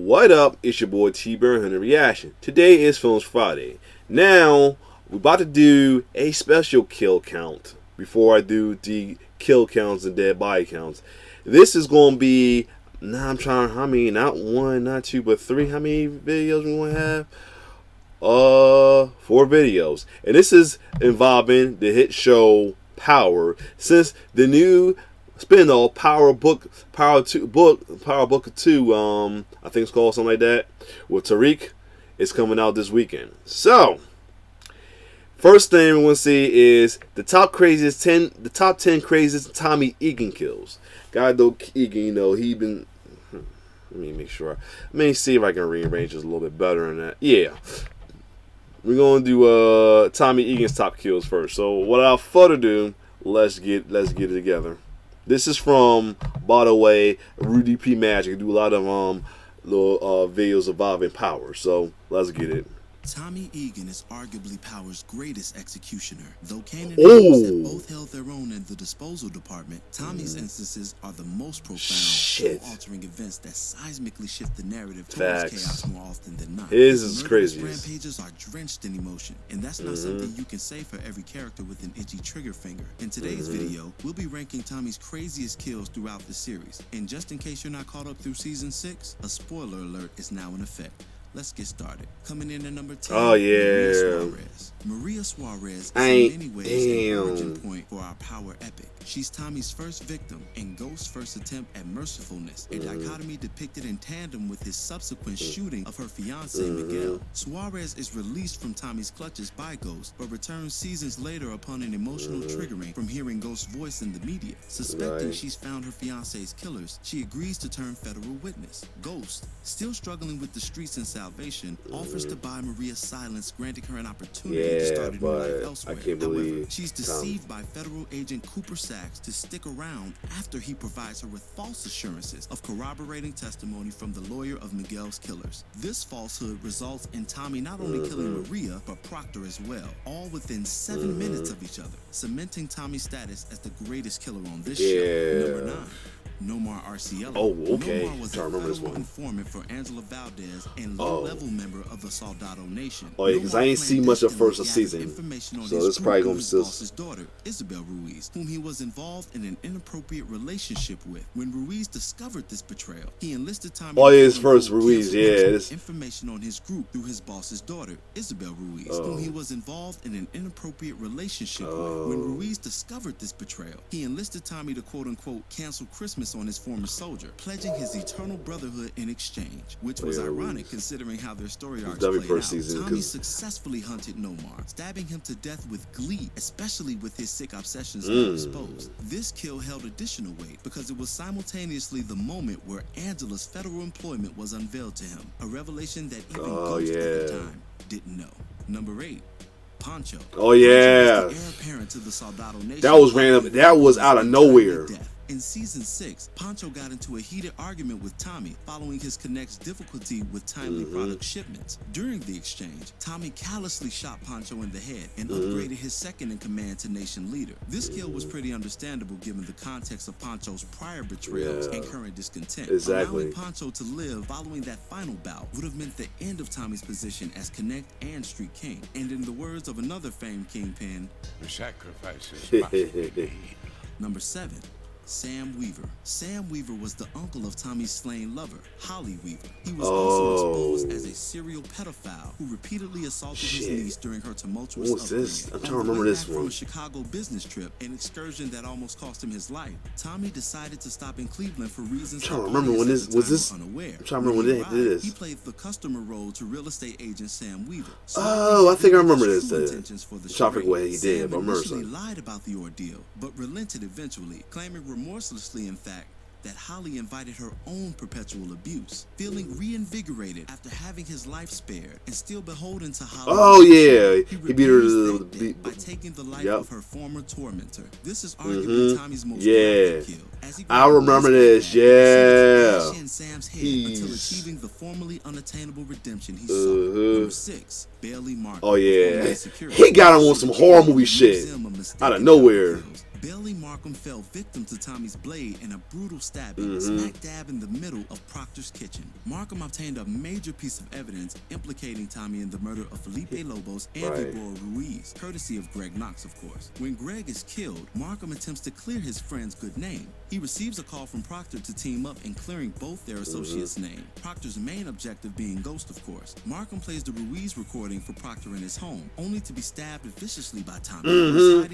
What up? It's your boy T-Burn Hunter Reaction. Today is Films Friday. Now, we're about to do a special kill count before I do the kill counts and dead body counts. This is going to be, not one, not two, but three. How many videos we want to have? 4 videos. And this is involving the hit show Power. Since the new spin-off Power Book 2, I think it's called something like that, with Tariq, is coming out this weekend. So, first thing we want to see is the top 10 craziest Tommy Egan kills. God, though, Egan, he been. Let me make sure. Let me see if I can rearrange this a little bit better than that. Yeah. We're gonna do Tommy Egan's top kills first. So without further ado, let's get it together. This is from, by the way, Rudy P Magic. Do a lot of little videos involving Power. So let's get it. Tommy Egan is arguably Power's greatest executioner. Though Kanan and Rose have both held their own in the disposal department, Tommy's instances are the most profound, altering events that seismically shift the narrative towards chaos more often than not. His is crazy. Rampages are drenched in emotion, and that's not something you can say for every character with an itchy trigger finger. In today's video, we'll be ranking Tommy's craziest kills throughout the series. And just in case you're not caught up through season 6, a spoiler alert is now in effect. Let's get started. Coming in at number 10, Maria Suarez is in many ways an origin point for our Power epic. She's Tommy's first victim and Ghost's first attempt at mercifulness, a dichotomy depicted in tandem with his subsequent shooting of her fiancé Miguel. Suarez is released from Tommy's clutches by Ghost, but returns seasons later upon an emotional triggering from hearing Ghost's voice in the media. Suspecting she's found her fiancé's killers, she agrees to turn federal witness. Ghost, still struggling with the streets and salvation, offers to buy Maria's silence, granting her an opportunity to start a new life elsewhere. However, she's deceived by federal agent Cooper Sacks to stick around after he provides her with false assurances of corroborating testimony from the lawyer of Miguel's killers. This falsehood results in Tommy not only killing Maria, but Proctor as well, all within 7 minutes of each other, cementing Tommy's status as the greatest killer on this show. Number 9. Nomar Arciello. Nomar was a federal informant for Angela Valdez and low-level member of the Soldado Nation. Because I ain't seen much of first season, so this probably gonna be still. His daughter, Isabel Ruiz, whom he was involved in an inappropriate relationship with. When Ruiz discovered this betrayal, he enlisted Tommy. His first Ruiz, information on his group through his boss's daughter, Isabel Ruiz, whom he was involved in an inappropriate relationship with. When Ruiz discovered this betrayal, he enlisted Tommy to quote-unquote cancel Christmas on his former soldier, pledging his eternal brotherhood in exchange, which was ironic considering how their story arcs played out. Tommy successfully hunted Nomar, stabbing him to death with glee, especially with his sick obsessions not exposed. This kill held additional weight because it was simultaneously the moment where Angela's federal employment was unveiled to him, a revelation that even Ghost at the time didn't know. Number 8. Pancho. The heir apparent to the Soldado Nation. That was random. That was out of nowhere. In season 6, Pancho got into a heated argument with Tommy following his Connect's difficulty with timely product shipments. During the exchange, Tommy callously shot Pancho in the head and upgraded his second-in-command to nation leader. This kill was pretty understandable given the context of Pancho's prior betrayals and current discontent. Allowing Pancho to live following that final bout would have meant the end of Tommy's position as Connect and Street King. And in the words of another famed kingpin, the sacrifices must be made. Number 7. Sam Weaver. Sam Weaver was the uncle of Tommy's slain lover, Holly Weaver. He was also exposed as a serial pedophile who repeatedly assaulted his niece during her tumultuous upbringing. I'm trying to remember this one. From a Chicago business trip, an excursion that almost cost him his life, Tommy decided to stop in Cleveland for reasons I'm trying to remember when this was this. Unaware. I'm trying to remember when they did this. He played the customer role to real estate agent Sam Weaver. I think I remember this. Traffic way he did, but Sam lied about the ordeal, but relented eventually, claiming remorselessly, in fact, that Holly invited her own perpetual abuse, feeling reinvigorated after having his life spared and still beholden to Holly. He beat her by taking the life of her former tormentor. This is arguably Tommy's most graphic kill. I remember this. In Sam's head until achieving the formerly unattainable redemption he sought. Number 6. Bailey Martin. He got him on some horror movie shit out of nowhere. Bailey Markham fell victim to Tommy's blade in a brutal stabbing smack dab in the middle of Proctor's kitchen. Markham obtained a major piece of evidence implicating Tommy in the murder of Felipe Lobos and Vibora Ruiz, courtesy of Greg Knox, of course. When Greg is killed, Markham attempts to clear his friend's good name. He receives a call from Proctor to team up in clearing both their associates' name. Proctor's main objective being Ghost, of course. Markham plays the Ruiz recording for Proctor in his home, only to be stabbed viciously by Tommy.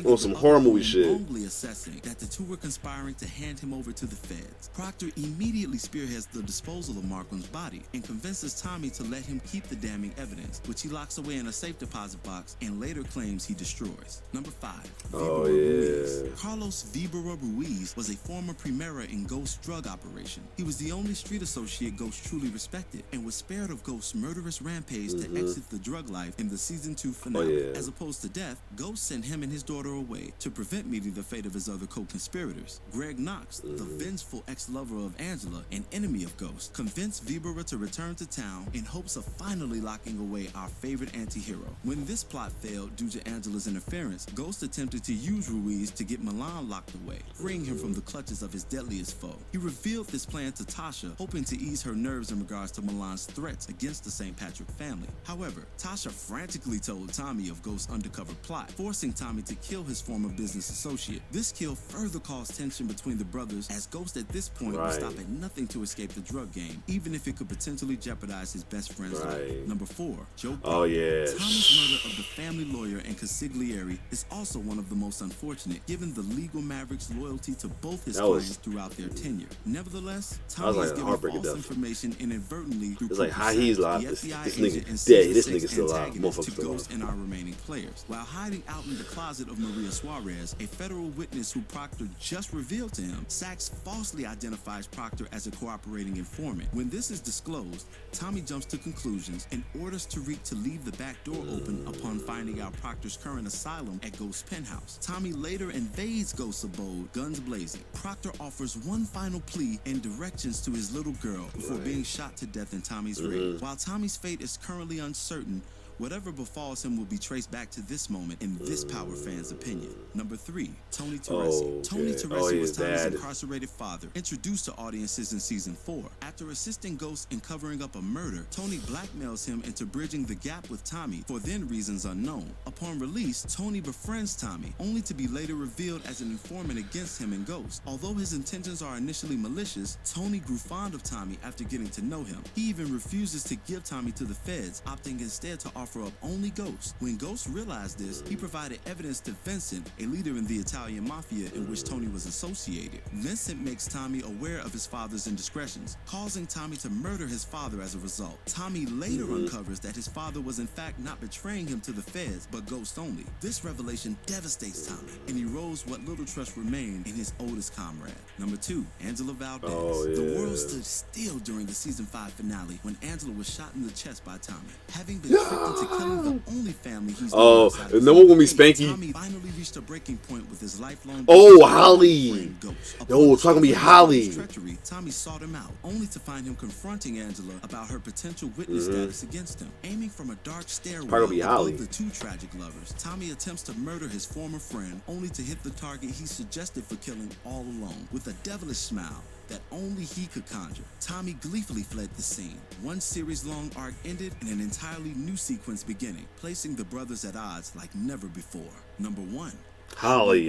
On some horror movie shit. Wrongly assessing that the two were conspiring to hand him over to the feds. Proctor immediately spearheads the disposal of Markham's body and convinces Tommy to let him keep the damning evidence, which he locks away in a safe deposit box and later claims he destroys. Number 5. Vibora Ruiz. Carlos Vibora Ruiz was a former Primera in Ghost's drug operation. He was the only street associate Ghost truly respected and was spared of Ghost's murderous rampage to exit the drug life in the season 2 finale. As opposed to death, Ghost sent him and his daughter away to prevent meeting the fate of his other co-conspirators. Greg Knox, the vengeful ex-lover of Angela and enemy of Ghost, convinced Vibora to return to town in hopes of finally locking away our favorite anti-hero. When this plot failed due to Angela's interference, Ghost attempted to use Ruiz to get Milan locked away, freeing him from the clutches of his deadliest foe. He revealed this plan to Tasha, hoping to ease her nerves in regards to Milan's threats against the St. Patrick family. However, Tasha frantically told Tommy of Ghost's undercover plot, forcing Tommy to kill his former business associate. This kill further caused tension between the brothers, as Ghost at this point would stop at nothing to escape the drug game, even if it could potentially jeopardize his best friend's life. Number 4. Joe. Tommy's murder of the family lawyer and consigliere is also one of the most unfortunate, given the legal maverick's loyalty to both his clients throughout their tenure. Nevertheless, Tommy is given false information inadvertently through he's live. the This FBI agent and this nigga's still alive. to Ghost and our remaining players. While hiding out in the closet of Maria Suarez, a federal witness who Proctor just revealed to him, Sachs falsely identifies Proctor as a cooperating informant. When this is disclosed, Tommy jumps to conclusions and orders Tariq to leave the back door open upon finding out Proctor's current asylum at Ghost's penthouse. Tommy later invades Ghost's abode, guns blazing. Proctor offers one final plea and directions to his little girl before being shot to death in Tommy's raid. While Tommy's fate is currently uncertain, whatever befalls him will be traced back to this moment in this Power fan's opinion. Number 3, Tony Teresi. Tony Teresi was Tommy's incarcerated father, introduced to audiences in season 4. After assisting Ghost in covering up a murder, Tony blackmails him into bridging the gap with Tommy for then reasons unknown. Upon release, Tony befriends Tommy, only to be later revealed as an informant against him and Ghost. Although his intentions are initially malicious, Tony grew fond of Tommy after getting to know him. He even refuses to give Tommy to the feds, opting instead to offer up only Ghost. When Ghost realized this, he provided evidence to Vincent, a leader in the Italian mafia in which Tony was associated. Vincent makes Tommy aware of his father's indiscretions, causing Tommy to murder his father as a result. Tommy later uncovers that his father was in fact not betraying him to the feds, but Ghost only. This revelation devastates Tommy, and erodes what little trust remained in his oldest comrade. Number 2, Angela Valdez. The world stood still during the season 5 finale when Angela was shot in the chest by Tommy. Having been tricked into killing the only family he's and no one gonna be Spanky. Tommy finally reached a breaking point with his lifelong Holly. Ghost. Yo, it's not gonna be Holly. Treachery, Tommy sought him out, only to find him confronting Angela about her potential witness status against him. Aiming from a dark stairwell above the two tragic lovers, Tommy attempts to murder his former friend, only to hit the target he suggested for killing all alone. With a devilish smile that only he could conjure, Tommy gleefully fled the scene. One series-long arc ended and an entirely new sequence beginning, placing the brothers at odds like never before. Number 1. Holly,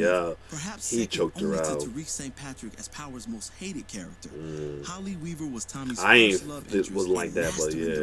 Perhaps he choked her out. To Tariq St. Patrick as Power's most hated character. Holly Weaver was Tommy's first love interest. It wasn't like that,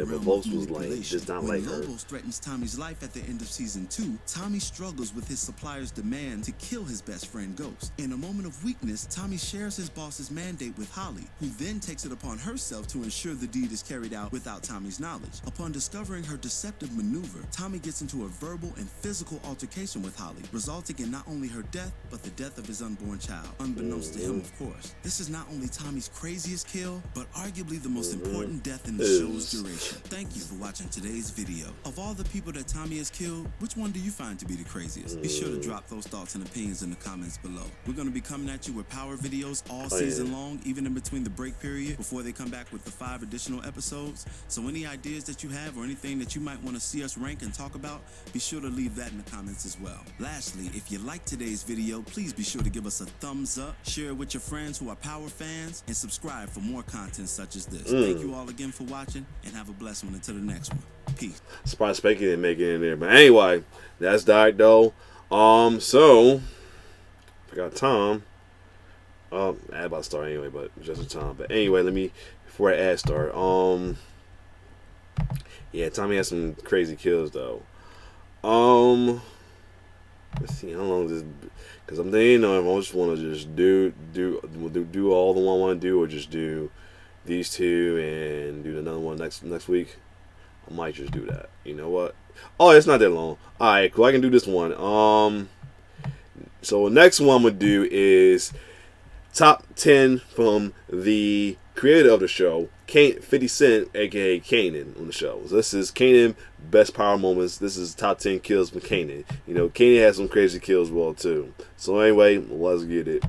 but most was like just not like her. When Lobos threatens Tommy's life at the end of season 2, Tommy struggles with his supplier's demand to kill his best friend Ghost. In a moment of weakness, Tommy shares his boss's mandate with Holly, who then takes it upon herself to ensure the deed is carried out without Tommy's knowledge. Upon discovering her deceptive maneuver, Tommy gets into a verbal and physical altercation with Holly, resulting in not only her death, but the death of his unborn child, unbeknownst to him, of course. This is not only Tommy's craziest kill, but arguably the most important death in the show's duration. Thank you for watching today's video. Of all the people that Tommy has killed, which one do you find to be the craziest? Be sure to drop those thoughts and opinions in the comments below. We're going to be coming at you with Power videos all season long, even in between the break period, before they come back with the 5 additional episodes. So any ideas that you have or anything that you might want to see us rank and talk about, be sure to leave that in the comments as well. Lastly, if you like like today's video, please be sure to give us a thumbs up, share it with your friends who are Power fans, and subscribe for more content such as this. Thank you all again for watching, and have a blessed one until the next one. Peace. Surprised Spanky didn't make it in there. But anyway, that's that though. So I got Tom. I had about to start anyway, but just in time. But anyway, before I ad start. Yeah, Tommy has some crazy kills though. Let's see how long this, because I'm thinking, I just want to just do all the one I want to do, or just do these two and do another one next week. I might just do that. You know what? Oh, it's not that long. All right, cool. I can do this one. So next one I'm gonna do is top 10 from the creator of the show, 50 Cent, aka Kanan, on the show. So this is Kanan best power moments. This is top 10 kills from Kanan. You know, Kanan has some crazy kills well too. So anyway, let's get it.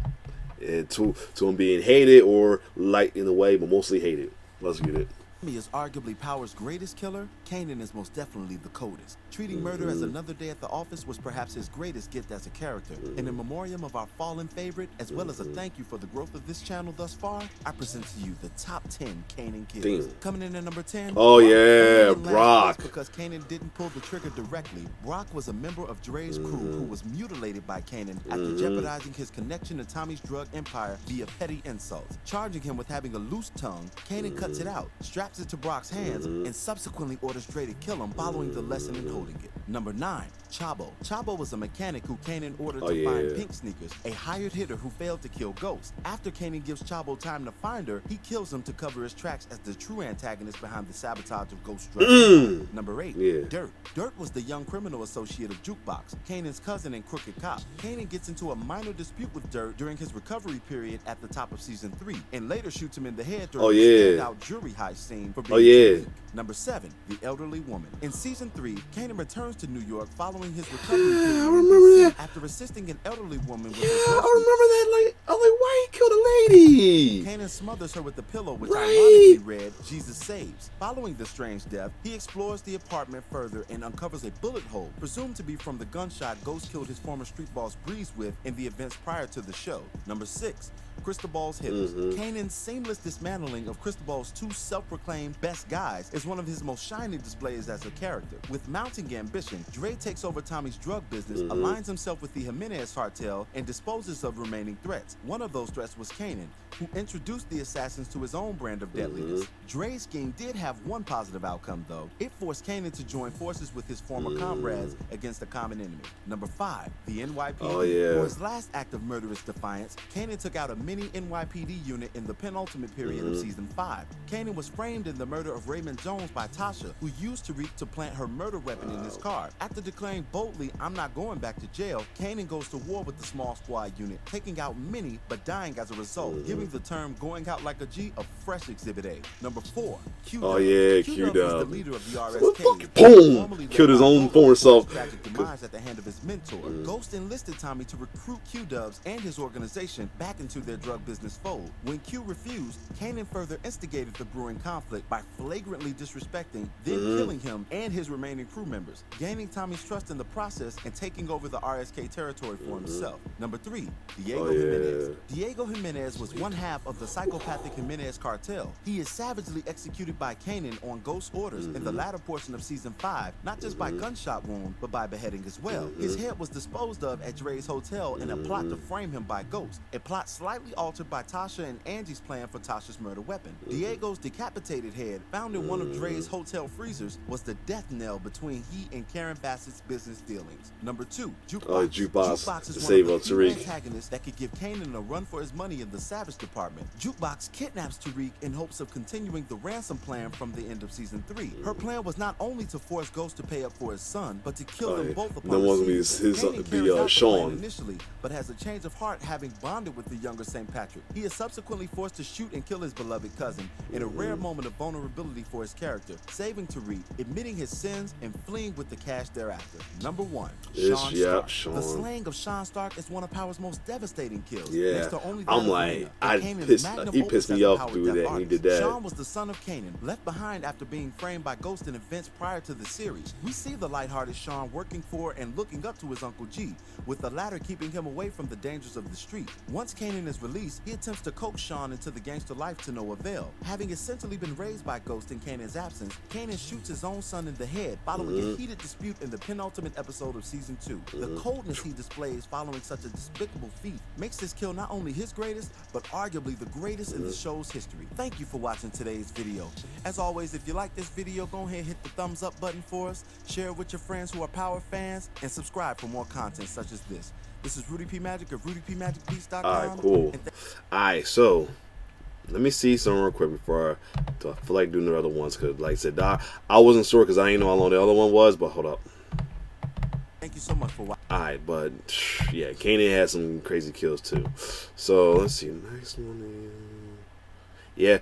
And to him being hated or liked in a way, but mostly hated. Let's get it. Tommy is arguably Power's greatest killer. Kanan is most definitely the coldest. Treating murder as another day at the office was perhaps his greatest gift as a character. And in memoriam of our fallen favorite, as well as a thank you for the growth of this channel thus far, I present to you the top 10 Kanan kills. Coming in at number 10. Oh yeah, Brock. Because Kanan didn't pull the trigger directly. Brock was a member of Dre's crew who was mutilated by Kanan after jeopardizing his connection to Tommy's drug empire via petty insults. Charging him with having a loose tongue, Kanan cuts it out, straps it to Brock's hands, and subsequently orders Dre to kill him following the lesson in holding it. Number 9. Chabo. Chabo was a mechanic who Kanan ordered to find Pink Sneakers, a hired hitter who failed to kill Ghost. After Kanan gives Chabo time to find her, he kills him to cover his tracks as the true antagonist behind the sabotage of Ghost's drug. Number 8. Dirt. Dirt was the young criminal associate of Jukebox, Kanan's cousin and crooked cop. Kanan gets into a minor dispute with Dirt during his recovery period at the top of season 3, and later shoots him in the head during the standout jury heist scene for being weak. Number 7. The elderly woman. In season 3, Kanan returns to New York following his recovery period. I remember that. After assisting an elderly woman with I remember that. Like, I was like, why he killed a lady? Kanan smothers her with a pillow, which ironically read, Jesus saves. Following the strange death, he explores the apartment further and uncovers a bullet hole, presumed to be from the gunshot Ghost killed his former street boss Breeze with in the events prior to the show. Number 6. Cristobal's hitters. Kanan's seamless dismantling of Cristobal's two self-proclaimed best guys is one of his most shining displays as a character. With mounting ambition, Dre takes over Tommy's drug business, aligns himself with the Jimenez cartel, and disposes of remaining threats. One of those threats was Kanan, who introduced the assassins to his own brand of deadliness. Dre's scheme did have one positive outcome, though. It forced Kanan to join forces with his former comrades against a common enemy. Number 5, the NYPD. For his last act of murderous defiance, Kanan took out a mini NYPD unit in the penultimate period of season 5. Kanan was framed in the murder of Raymond Jones by Tasha, who used Tariq to plant her murder weapon in his car. After declaring boldly, "I'm not going back to jail," Kanan goes to war with the small squad unit, taking out many but dying as a result, giving the term "going out like a G" a fresh exhibit A. Number 4, Q-Dub. Q-Dub was the leader of the RSK. Boom! Killed his own former self. Tragic demise at the hand of his mentor. Ghost enlisted Tommy to recruit Q-Dubs and his organization back into their drug business fold. When Q refused, Kanan further instigated the brewing conflict by flagrantly disrespecting, then killing him and his remaining crew members, gaining Tommy's trust in the process and taking over the RSK territory for himself. Number 3, Diego Jimenez. Diego Jimenez was one half of the psychopathic Jimenez cartel. He is savagely executed by Kanan on Ghost orders in the latter portion of season 5, not just by gunshot wound, but by beheading as well. His head was disposed of at Dre's hotel in a plot to frame him by Ghost, a plot slightly altered by Tasha and Angie's plan for Tasha's murder weapon. Diego's decapitated head, found in one of Dre's hotel freezers, was the death knell between he and Karen Bassett's business dealings. Number 2, Jukebox. Jukebox is one of the few antagonists that could give Kanan a run for his money in the Savage department. Jukebox kidnaps Tariq in hopes of continuing the ransom plan from the end of season 3. Her plan was not only to force Ghost to pay up for his son, but to kill them both upon Sean initially, but has a change of heart having bonded with the younger St. St. Patrick. He is subsequently forced to shoot and kill his beloved cousin in a rare moment of vulnerability for his character, saving Tariq, admitting his sins, and fleeing with the cash thereafter. Number 1, Sean Stark. Sean. The slaying of Sean Stark is one of Power's most devastating kills. Yeah, Next to only that I'm of like, Kanan, he pissed me off doing that. He did that. Sean was the son of Kanan, left behind after being framed by Ghost in events prior to the series. We see the lighthearted Sean working for and looking up to his Uncle G, with the latter keeping him away from the dangers of the street. Once Kanan is released, he attempts to coax Sean into the gangster life to no avail. Having essentially been raised by Ghost in Kanan's absence, Kanan shoots his own son in the head following a heated dispute in the penultimate episode of season 2. The coldness he displays following such a despicable feat makes this kill not only his greatest, but arguably the greatest in the show's history. Thank you for watching today's video. As always, if you like this video, go ahead and hit the thumbs up button for us, share it with your friends who are Power fans, and subscribe for more content such as this. This is Rudy P. Magic of RudyPMagicBeats.com. Alright, cool. Alright, so let me see something real quick before I feel like doing the other ones, because like I said, I wasn't sure because I didn't know how long the other one was, but hold up. Thank you so much for watching. Alright, but yeah, Kanan had some crazy kills too. So let's see, next one is, yeah,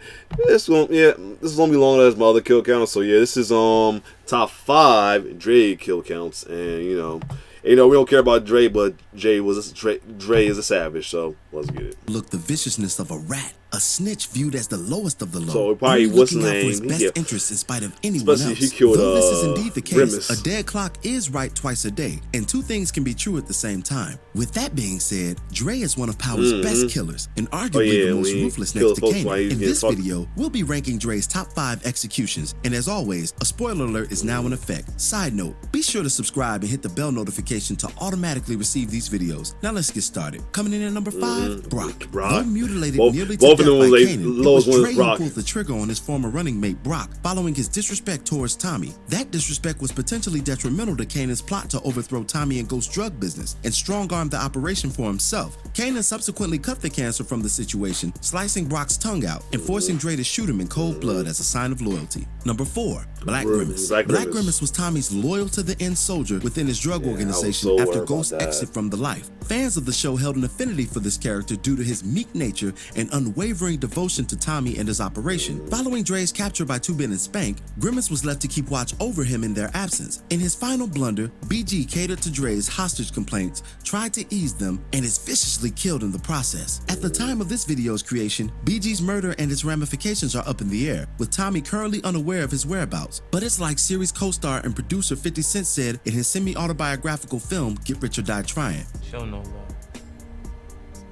this is gonna be longer as my other kill count. So yeah, this is top 5 Dre kill counts, and you know we don't care about Dre, but Dre is a savage. So let's get it. Look, the viciousness of a rat. A snitch viewed as the lowest of the low. So probably only what's looking the out for his name? best interests in spite of anyone Especially else. if he killed, Though this is indeed the case, Grimace. a dead clock is right twice a day, and 2 things can be true at the same time. With that being said, Dre is one of Power's best killers, and arguably the most ruthless next to Kanan. In this video, we'll be ranking Dre's top 5 executions, and as always, a spoiler alert is now in effect. Side note, be sure to subscribe and hit the bell notification to automatically receive these videos. Now let's get started. Coming in at number 5, Brock. Though mutilated nearly to death by Kanan, it was Dre who pulled the trigger on his former running mate Brock following his disrespect towards Tommy. That disrespect was potentially detrimental to Kanan's plot to overthrow Tommy and Ghost's drug business and strong-armed the operation for himself. Kanan subsequently cut the cancer from the situation, slicing Brock's tongue out and forcing Dre to shoot him in cold blood as a sign of loyalty. Number 4, Black Grimace. Black Grimace was Tommy's loyal to the end soldier within his drug organization after Ghost's exit from the life. Fans of the show held an affinity for this character due to his meek nature and unwavering devotion to Tommy and his operation. Following Dre's capture by Two Bit and Spank, Grimace was left to keep watch over him in their absence. In his final blunder, BG catered to Dre's hostage complaints, tried to ease them, and is viciously killed in the process. At the time of this video's creation, BG's murder and its ramifications are up in the air, with Tommy currently unaware of his whereabouts. But it's like series co-star and producer 50 Cent said in his semi-autobiographical film, Get Rich or Die Trying. Show no love.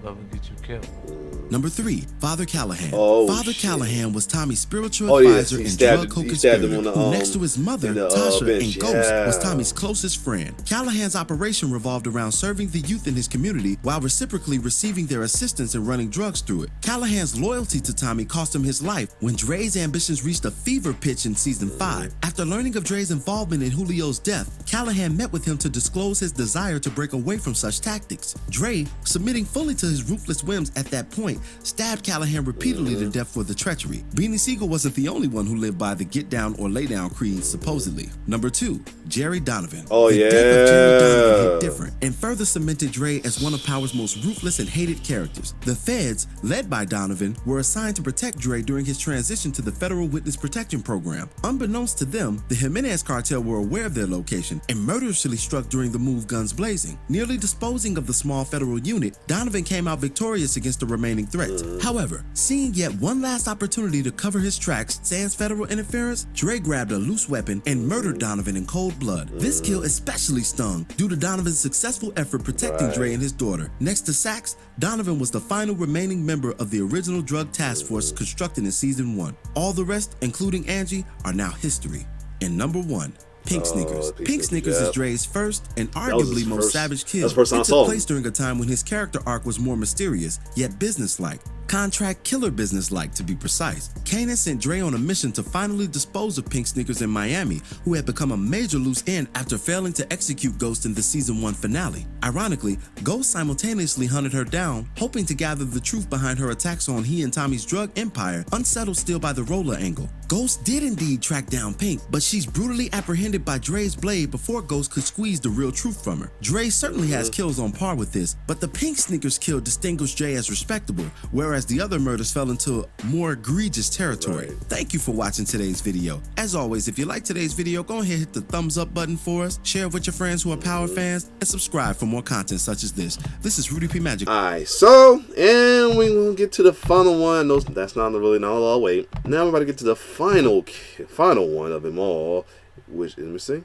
Love will get you killed. Number 3, Father Callahan. Oh, Father shit. Callahan was Tommy's spiritual advisor and drug co-conspirator, who next to his mother, Tasha, bench, and Ghost, was Tommy's closest friend. Callahan's operation revolved around serving the youth in his community while reciprocally receiving their assistance in running drugs through it. Callahan's loyalty to Tommy cost him his life when Dre's ambitions reached a fever pitch in season 5. After learning of Dre's involvement in Julio's death, Callahan met with him to disclose his desire to break away from such tactics. Dre, submitting fully to his ruthless whims at that point, stabbed Callahan repeatedly to death for the treachery. Beanie Siegel wasn't the only one who lived by the get down or lay down creed, supposedly. Number 2, Jerry Donovan. Oh, the yeah. death of Jerry Donovan hit different and further cemented Dre as one of Power's most ruthless and hated characters. The feds, led by Donovan, were assigned to protect Dre during his transition to the Federal Witness Protection Program. Unbeknownst to them, the Jimenez cartel were aware of their location and murderously struck during the move guns blazing. Nearly disposing of the small federal unit, Donovan came out victorious against the remaining threats. However, seeing yet one last opportunity to cover his tracks sans federal interference, Dre grabbed a loose weapon and murdered Donovan in cold blood. This kill especially stung due to Donovan's successful effort protecting Dre and his daughter. Next to Sax, Donovan was the final remaining member of the original drug task force constructed in season 1. All the rest, including Angie, are now history. And number 1, Pink Sneakers. Pink Sneakers is Dre's first and arguably most savage kill. It took place during a time when his character arc was more mysterious, yet businesslike. Contract killer business like, to be precise. Kanan sent Dre on a mission to finally dispose of Pink Sneakers in Miami, who had become a major loose end after failing to execute Ghost in the season 1 finale. Ironically, Ghost simultaneously hunted her down, hoping to gather the truth behind her attacks on he and Tommy's drug empire, unsettled still by the roller angle. Ghost did indeed track down Pink, but she's brutally apprehended by Dre's blade before Ghost could squeeze the real truth from her. Dre certainly has kills on par with this, but the Pink Sneakers kill distinguished Dre as respectable, whereas the other murders fell into more egregious territory. Right. Thank you for watching today's video. As always, if you like today's video, go ahead and hit the thumbs up button for us, share it with your friends who are Power fans, and subscribe for more content such as this. This is Rudy P. Magic. Alright, so, and we will get to the final one. No, that's not really not a lot of wait. Now we're about to get to the final one of them all, which, let me see,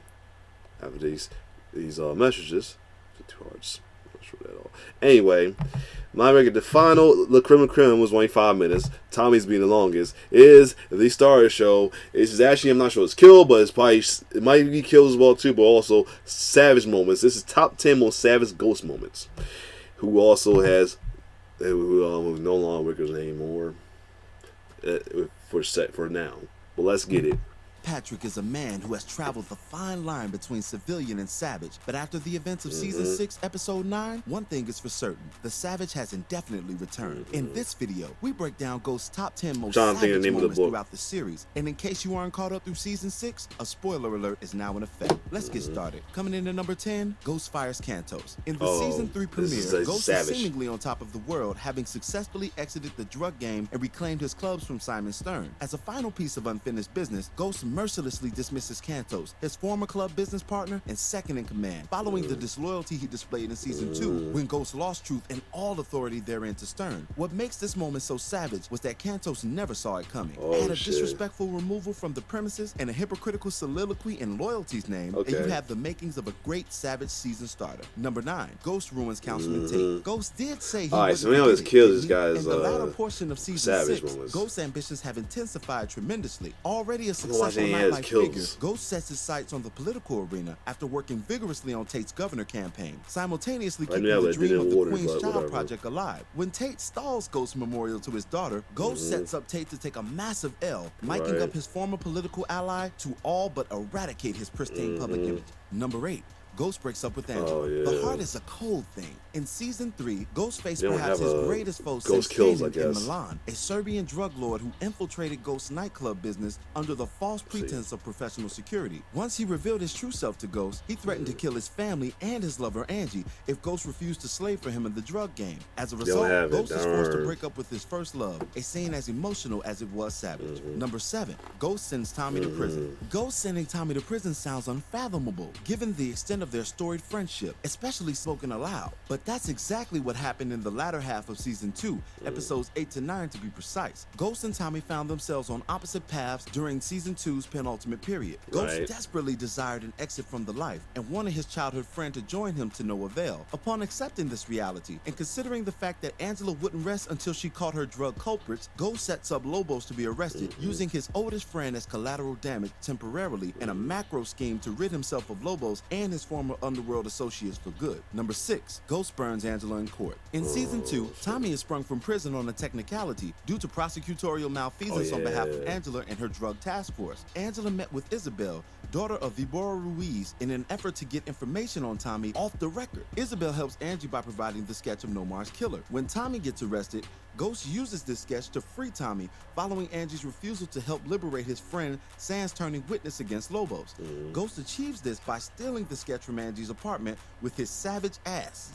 after these messages, 2 hearts, not sure that all. Anyway, my record, the final, the Crime was only 5 minutes. Tommy's being the longest. Is the star of the show. It's actually, I'm not sure it's killed, but it might be killed as well too, but also savage moments. This is top 10 most savage ghost moments. Who also has, who no longer with us anymore for now. But let's get it. Patrick is a man who has traveled the fine line between civilian and savage, but after the events of season 6, episode 9, one thing is for certain: the savage has indefinitely returned. In this video, we break down Ghost's top 10 most savage moments throughout the series, and in case you aren't caught up through season 6, a spoiler alert is now in effect. Let's get started. Coming in at number 10, Ghost fires Cantos. In the season 3 premiere, Ghost is seemingly on top of the world, having successfully exited the drug game and reclaimed his clubs from Simon Stern. As a final piece of unfinished business, Ghost mercilessly dismisses Cantos, his former club business partner and second in command, following the disloyalty he displayed in season 2 when Ghost lost truth and all authority therein to Stern. What makes this moment so savage was that Cantos never saw it coming. Add a disrespectful removal from the premises and a hypocritical soliloquy in loyalty's name, and you have the makings of a great savage season starter. Number 9, Ghost ruins Councilman Tate. Ghost did say he Alright, so we always kill this guy's in the latter portion of season 6, moments. Ghost's ambitions have intensified tremendously. Already a successful nightlife figure, Ghost sets his sights on the political arena after working vigorously on Tate's governor campaign, simultaneously keeping the dream of the Queen's Child Project alive. When Tate stalls Ghost's memorial to his daughter, Ghost sets up Tate to take a massive L, miking up his former political ally to all but eradicate his pristine public image. Number 8, Ghost breaks up with Angela. The heart is a cold thing. In season 3, Ghost faced perhaps his greatest foe since Kanan in Milan, a Serbian drug lord who infiltrated Ghost's nightclub business under the false pretense of professional security. Once he revealed his true self to Ghost, he threatened to kill his family and his lover Angie if Ghost refused to slave for him in the drug game. As a result, Ghost is forced to break up with his first love, a scene as emotional as it was savage. Number 7, Ghost sends Tommy to prison. Ghost sending Tommy to prison sounds unfathomable, given the extent of their storied friendship, especially spoken aloud. But that's exactly what happened in the latter half of season 2, episodes 8 to 9 to be precise. Ghost and Tommy found themselves on opposite paths during season 2's penultimate period. Ghost desperately desired an exit from the life and wanted his childhood friend to join him to no avail. Upon accepting this reality and considering the fact that Angela wouldn't rest until she caught her drug culprits, Ghost sets up Lobos to be arrested, using his oldest friend as collateral damage temporarily in a macro scheme to rid himself of Lobos and his former underworld associates for good. Number 6, Ghost burns Angela in court. In season 2, Tommy is sprung from prison on a technicality due to prosecutorial malfeasance on behalf of Angela and her drug task force. Angela met with Isabel, daughter of Vibora Ruiz, in an effort to get information on Tommy off the record. Isabel helps Angie by providing the sketch of Nomar's killer. When Tommy gets arrested, Ghost uses this sketch to free Tommy, following Angie's refusal to help liberate his friend, sans turning witness against Lobos. Ghost achieves this by stealing the sketch from Angie's apartment with his savage ass.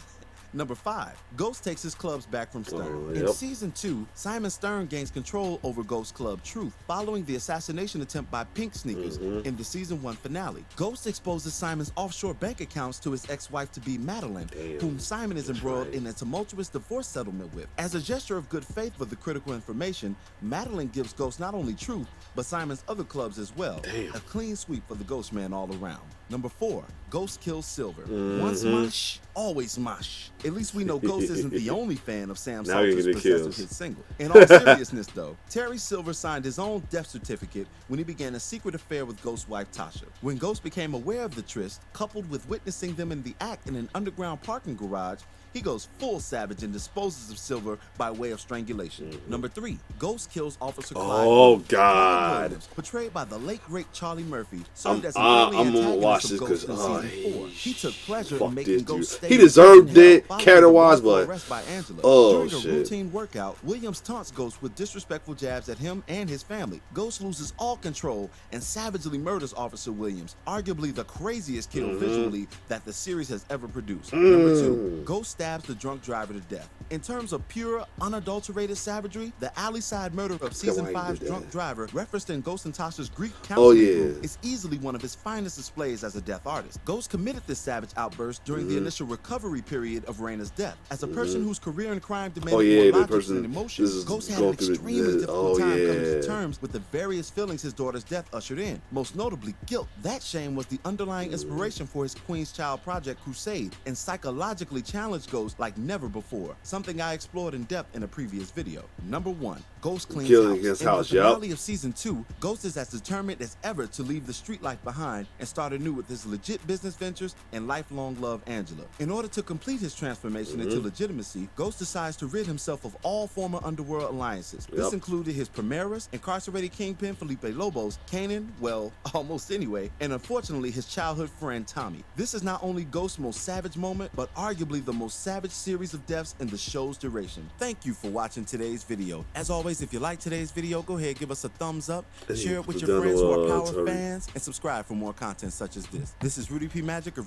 Number 5, Ghost takes his clubs back from Stern. In season 2, Simon Stern gains control over Ghost's club Truth following the assassination attempt by Pink Sneakers in the season 1 finale. Ghost exposes Simon's offshore bank accounts to his ex-wife-to-be Madeline, whom Simon is embroiled in a tumultuous divorce settlement with. As a gesture of good faith for the critical information, Madeline gives Ghost not only Truth, but Simon's other clubs as well. A clean sweep for the Ghost man all around. Number 4, Ghost kills Silver. Once mush, always mush. At least we know Ghost isn't the only fan of Sam Now you're Salter's gonna possessive kills. hit single. In all seriousness, though, Terry Silver signed his own death certificate when he began a secret affair with Ghost's wife Tasha. When Ghost became aware of the tryst, coupled with witnessing them in the act in an underground parking garage, he goes full savage and disposes of Silver by way of strangulation. Number 3, Ghost kills Officer Clyde. Oh, Clyde God. Williams, portrayed by the late great Charlie Murphy, served as an I'm early gonna watch antagonist of this Ghost because in season 4. He took pleasure fuck in making this Ghost dude. stay He in deserved hell it, following character-wise, the wrongful but arrest by Angela. oh, During a shit. routine workout, Williams taunts Ghost with disrespectful jabs at him and his family. Ghost loses all control and savagely murders Officer Williams, arguably the craziest kill visually that the series has ever produced. Number 2, Ghost stabs the drunk driver to death. In terms of pure, unadulterated savagery, the alley-side murder of season why you 5's did drunk that. driver, referenced in Ghost and Tasha's Greek Oh, counseling yeah. room, is easily one of his finest displays as a death artist. Ghost committed this savage outburst during the initial recovery period of Raina's death. As a person whose career in crime demanded Oh, yeah, more the logic person- than emotion, this is Ghost had going an through the- extremely difficult oh, time coming to yeah. terms with the various feelings his daughter's death ushered in. Most notably, guilt. That shame was the underlying inspiration for his Queen's Child Project Crusade, and psychologically challenged Ghost like never before, something I explored in depth in a previous video. Number 1, Ghost cleans Killing house. his In house, the yup. finale of season 2, Ghost is as determined as ever to leave the street life behind and start anew with his legit business ventures and lifelong love, Angela. In order to complete his transformation into legitimacy, Ghost decides to rid himself of all former underworld alliances. This Yup. included his Primaris, incarcerated kingpin Felipe Lobos, Kanan, well, almost anyway, and unfortunately his childhood friend Tommy. This is not only Ghost's most savage moment, but arguably the most savage series of deaths in the show's duration. Thank you for watching today's video. As always, if you like today's video, go ahead, give us a thumbs up, share it with your friends who are Power Sorry. fans, and subscribe for more content such as this. This is Rudy P. Magic of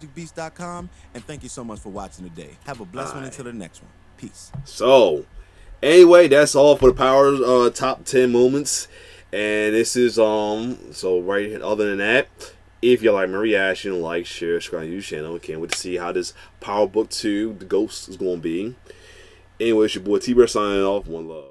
RudyPMagicBeast.com, and thank you so much for watching today. Have a blessed one until the next one. Peace. So, anyway, that's all for the Power top 10 moments. And this is so right. Other than that, if you like my reaction, like, share, subscribe to the channel. Can't wait to see how this Power Book 2, The Ghost, is going to be. Anyway, it's your boy T-Bear signing off. One love.